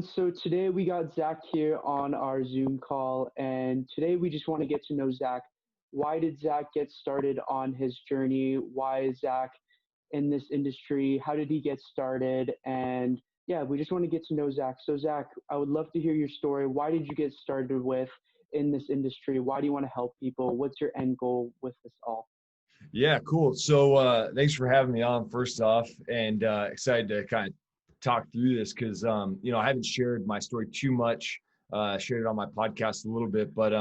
So today we got Zach here on our Zoom call, and today we just want to get to know Zach. Why did Zach get started on his journey? Why is Zach in this industry? How did he get started? And yeah, we just want to get to know Zach. So Zach, I would love to hear your story. Why did you get started with in this industry? Why do you want to help people? What's your end goal with this all? Yeah, cool. So thanks for having me on first off, and excited to kind of talk through this because I haven't shared my story too much. Shared it on my podcast a little bit, but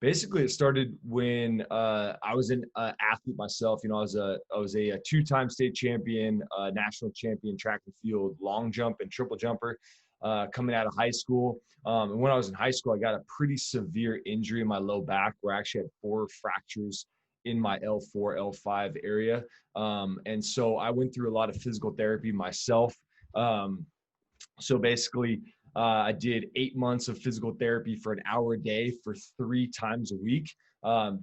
basically it started when I was an athlete myself. I was a two-time state champion, national champion track and field, long jump and triple jumper. Coming out of high school, and when I was in high school, I got a pretty severe injury in my low back where I actually had 4 fractures in my L4, L5 area. And so I went through a lot of physical therapy myself. Um, so basically, I did 8 months of physical therapy for an hour a day for 3 times a week,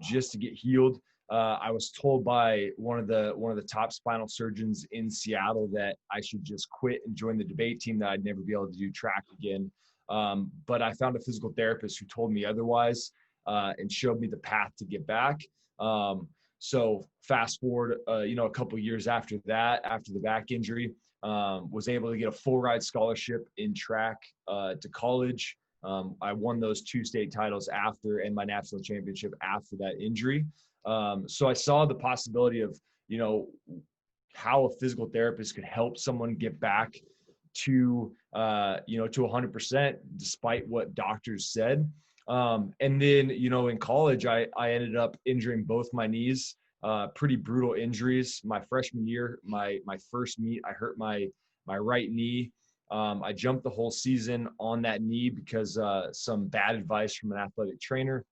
just to get healed. I was told by one of the top spinal surgeons in Seattle that I should just quit and join the debate team, that I'd never be able to do track again. But I found a physical therapist who told me otherwise, and showed me the path to get back. So fast forward, a couple years after that, after the back injury, was able to get a full ride scholarship in track to college. I won those 2 state titles after, and my national championship after that injury. So I saw the possibility of, you know, how a physical therapist could help someone get back to 100% despite what doctors said. And then, in college, I ended up injuring both my knees, pretty brutal injuries. My freshman year, my first meet, I hurt my right knee. I jumped the whole season on that knee because some bad advice from an athletic trainer.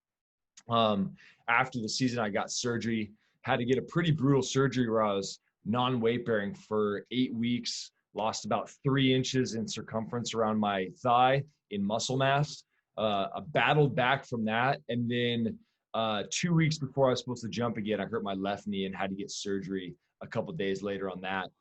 Um, After the season, I got surgery, had to get a pretty brutal surgery where I was non-weight bearing for 8 weeks, lost about 3 inches in circumference around my thigh in muscle mass. I battled back from that. And then 2 weeks before I was supposed to jump again, I hurt my left knee and had to get surgery a couple of days later on that.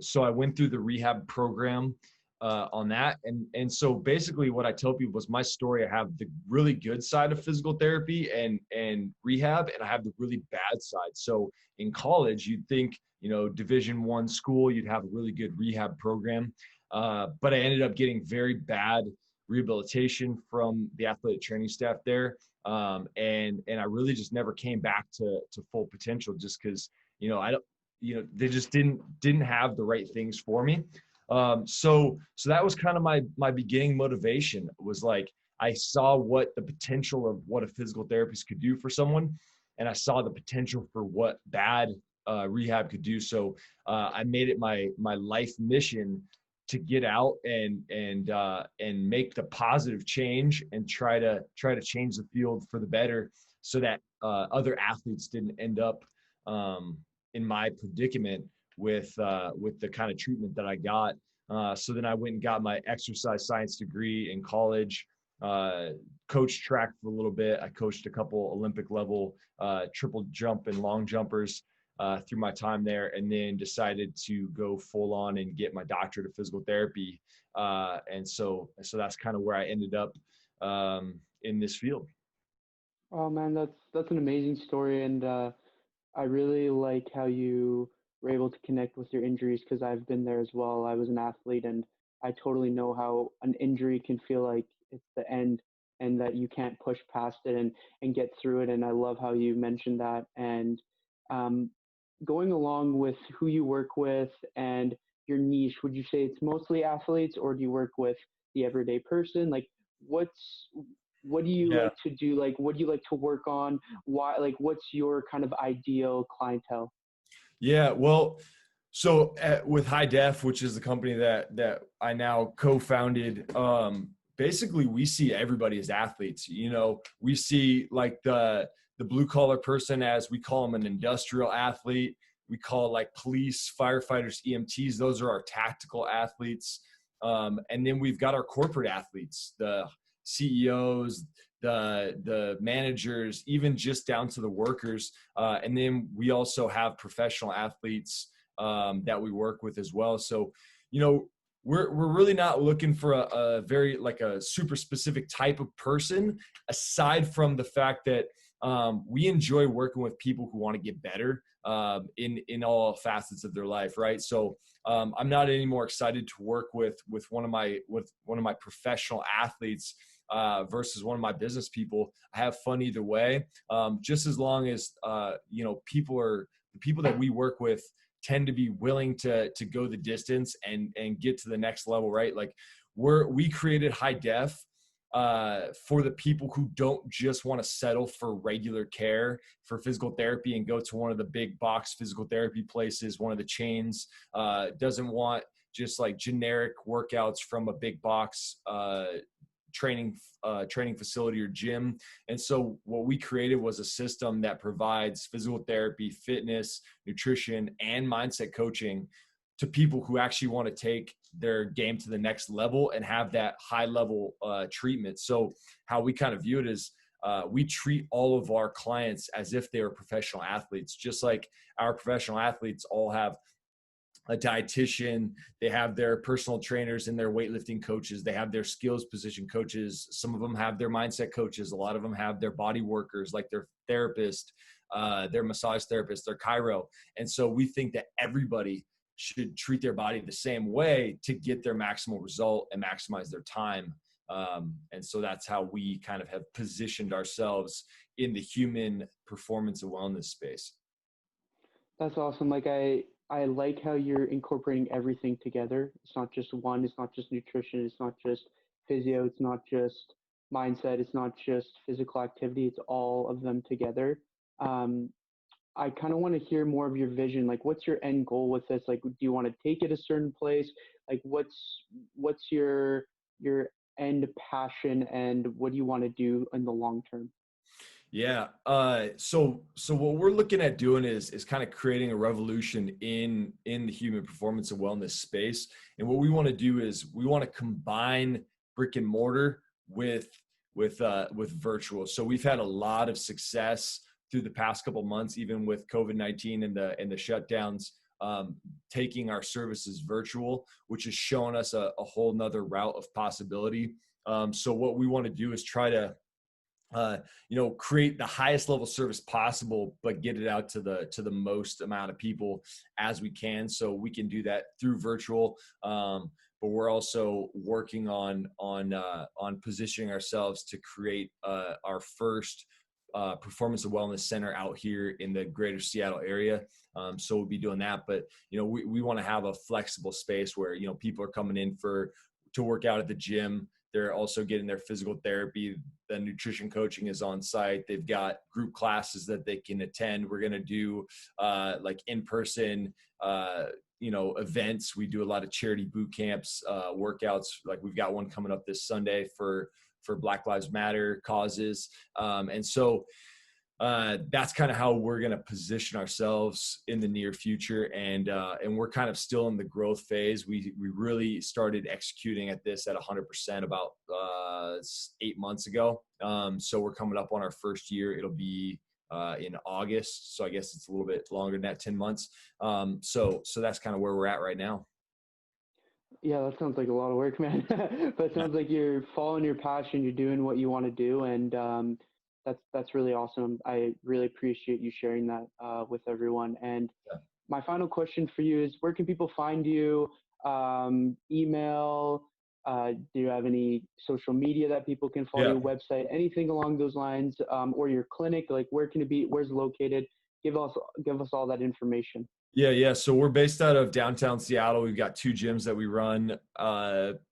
So I went through the rehab program on that. And so basically what I tell people is my story. I have the really good side of physical therapy and rehab, and I have the really bad side. So in college, you'd think, Division I school, you'd have a really good rehab program. But I ended up getting very bad rehabilitation from the athletic training staff there. And I really just never came back to full potential just because, I don't, they just didn't have the right things for me. So that was kind of my beginning motivation, was like, I saw what the potential of what a physical therapist could do for someone, and I saw the potential for what bad rehab could do. So I made it my life mission to get out and make the positive change and try to change the field for the better, so that other athletes didn't end up in my predicament with the kind of treatment that I got. So then I went and got my exercise science degree in college. Coached track for a little bit. I coached a couple Olympic level triple jump and long jumpers through my time there, and then decided to go full on and get my doctorate of physical therapy. And so that's kind of where I ended up in this field. Oh man, that's an amazing story, and I really like how you were able to connect with your injuries because I've been there as well. I was an athlete, and I totally know how an injury can feel like it's the end and that you can't push past it and get through it. And I love how you mentioned that. And um, going along with who you work with and your niche, would you say it's mostly athletes, or do you work with the everyday person? Like, what's what do you Yeah. like to do? Like, what do you like to work on? Why, like, what's your kind of ideal clientele? Yeah. Well, so with HIDEF, which is the company that I now co-founded, basically we see everybody as athletes. We see like the blue collar person, as we call them, an industrial athlete. We call like police, firefighters, EMTs. Those are our tactical athletes. And then we've got our corporate athletes, the CEOs, the managers, even just down to the workers. And then we also have professional athletes that we work with as well. So, you know, we're really not looking for a very like a super specific type of person, aside from the fact that we enjoy working with people who want to get better in all facets of their life, right? So I'm not any more excited to work with one of my professional athletes versus one of my business people. I have fun either way, just as long as the people that we work with tend to be willing to go the distance and get to the next level, right? Like we created HIDEF for the people who don't just want to settle for regular care for physical therapy and go to one of the big box physical therapy places, one of the chains, doesn't want just like generic workouts from a big box training facility or gym. And so what we created was a system that provides physical therapy, fitness, nutrition, and mindset coaching to people who actually want to take their game to the next level and have that high level treatment. So how we kind of view it is we treat all of our clients as if they are professional athletes, just like our professional athletes all have a dietitian, they have their personal trainers and their weightlifting coaches, they have their skills position coaches, some of them have their mindset coaches, a lot of them have their body workers like their therapist, their massage therapist, their chiro. And so we think that everybody should treat their body the same way to get their maximal result and maximize their time. And so that's how we kind of have positioned ourselves in the human performance and wellness space. That's awesome. Like I like how you're incorporating everything together. It's not just one, it's not just nutrition, it's not just physio, it's not just mindset, it's not just physical activity, it's all of them together. Um, I kind of want to hear more of your vision. Like, what's your end goal with this? Like, do you want to take it a certain place? Like, what's your end passion, and what do you want to do in the long term? Yeah. So what we're looking at doing is kind of creating a revolution in the human performance and wellness space. And what we want to do is we want to combine brick and mortar with virtual. So we've had a lot of success through the past couple of months, even with COVID-19 and the shutdowns, taking our services virtual, which has shown us a whole nother route of possibility. So what we want to do is try to create the highest level service possible, but get it out to the most amount of people as we can. So we can do that through virtual. But we're also working on positioning ourselves to create our first performance and wellness center out here in the greater Seattle area. So we'll be doing that, but we want to have a flexible space where people are coming in to work out at the gym. They're also getting their physical therapy. The nutrition coaching is on site. They've got group classes that they can attend. We're going to do like in-person, events. We do a lot of charity boot camps, workouts. Like we've got one coming up this Sunday for Black Lives Matter causes. And so that's kind of how we're going to position ourselves in the near future. And we're kind of still in the growth phase. We really started executing at this at 100% about 8 months ago. So we're coming up on our first year. It'll be in August. So I guess it's a little bit longer than that, 10 months. So that's kind of where we're at right now. Yeah, that sounds like a lot of work, man. But it sounds like you're following your passion, you're doing what you want to do, and that's really awesome. I really appreciate you sharing that with everyone. And Yeah. my final question for you is, where can people find you? Email? Do you have any social media that people can follow? Yeah. Your website? Anything along those lines? Or your clinic? Like, where can it be? Where's it located? Give us all that information. Yeah. So we're based out of downtown Seattle. We've got 2 gyms that we run.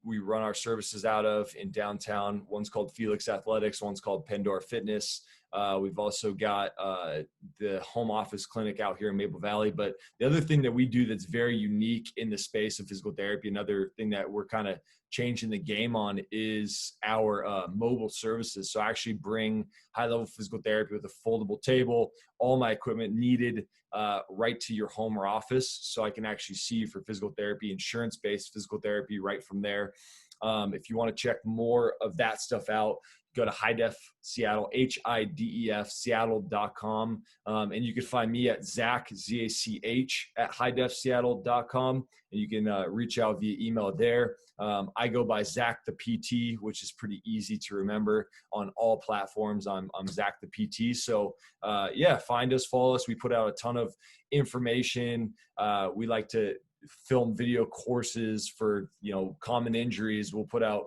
We run our services out of in downtown. One's called Felix Athletics. One's called Pandora Fitness. We've also got the home office clinic out here in Maple Valley. But the other thing that we do that's very unique in the space of physical therapy, another thing that we're kind of changing the game on, is our mobile services. So I actually bring high-level physical therapy with a foldable table, all my equipment needed right to your home or office. So I can actually see you for physical therapy, insurance-based physical therapy right from there. If you want to check more of that stuff out, go to HIDEF Seattle, HIDEF Seattle.com. And you can find me at Zach, ZACH, at HIDEFSeattle.com. And you can reach out via email there. I go by Zach the PT, which is pretty easy to remember on all platforms. I'm Zach the PT. So yeah, find us, follow us. We put out a ton of information. We like to film video courses for, common injuries. We'll put out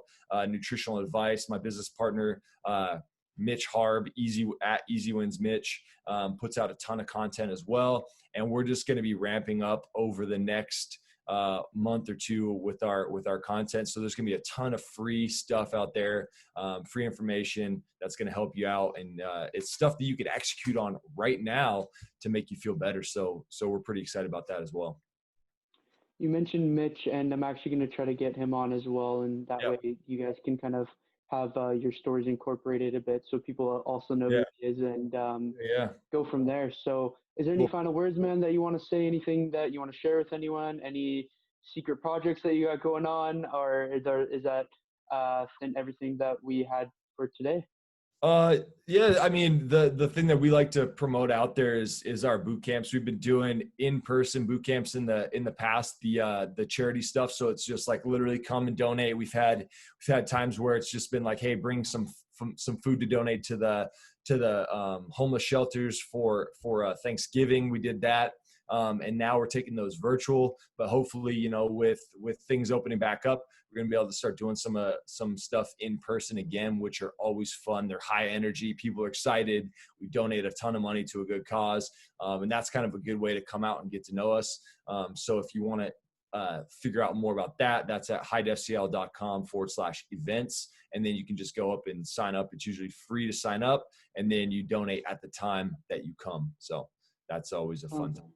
nutritional advice. My business partner, Mitch Harb, Easy Wins Mitch, puts out a ton of content as well. And we're just going to be ramping up over the next month or two with our content. So there's going to be a ton of free stuff out there, free information that's going to help you out. And it's stuff that you could execute on right now to make you feel better. So we're pretty excited about that as well. You mentioned Mitch, and I'm actually going to try to get him on as well, and that Yep. way you guys can kind of have your stories incorporated a bit, so people also know Yeah. who he is, and Yeah. go from there. So, is there any Cool. final words, man, that you want to say? Anything that you want to share with anyone? Any secret projects that you got going on, or is that and everything that we had for today? Yeah, I mean, the thing that we like to promote out there is our boot camps. We've been doing in-person boot camps in the past, the charity stuff. So it's just like literally come and donate. We've had times where it's just been like, hey, bring some food to donate to the homeless shelters for Thanksgiving. We did that. And now we're taking those virtual, but hopefully, with things opening back up, we're going to be able to start doing some stuff in person again, which are always fun. They're high energy. People are excited. We donate a ton of money to a good cause. And that's kind of a good way to come out and get to know us. So if you want to figure out more about that, that's at hidefcl.com/events. And then you can just go up and sign up. It's usually free to sign up, and then you donate at the time that you come. So that's always a fun Um, time.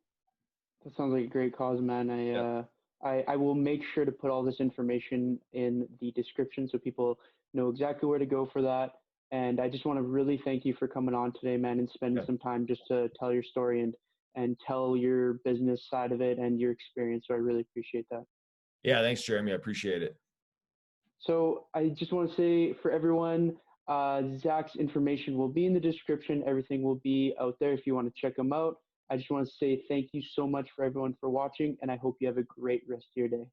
that sounds like a great cause, man. Yeah. I will make sure to put all this information in the description so people know exactly where to go for that. And I just want to really thank you for coming on today, man, and spending Yeah. some time just to tell your story and tell your business side of it and your experience. So I really appreciate that. Yeah. Thanks, Jeremy. I appreciate it. So I just want to say for everyone, Zach's information will be in the description. Everything will be out there if you want to check him out. I just want to say thank you so much for everyone for watching, and I hope you have a great rest of your day.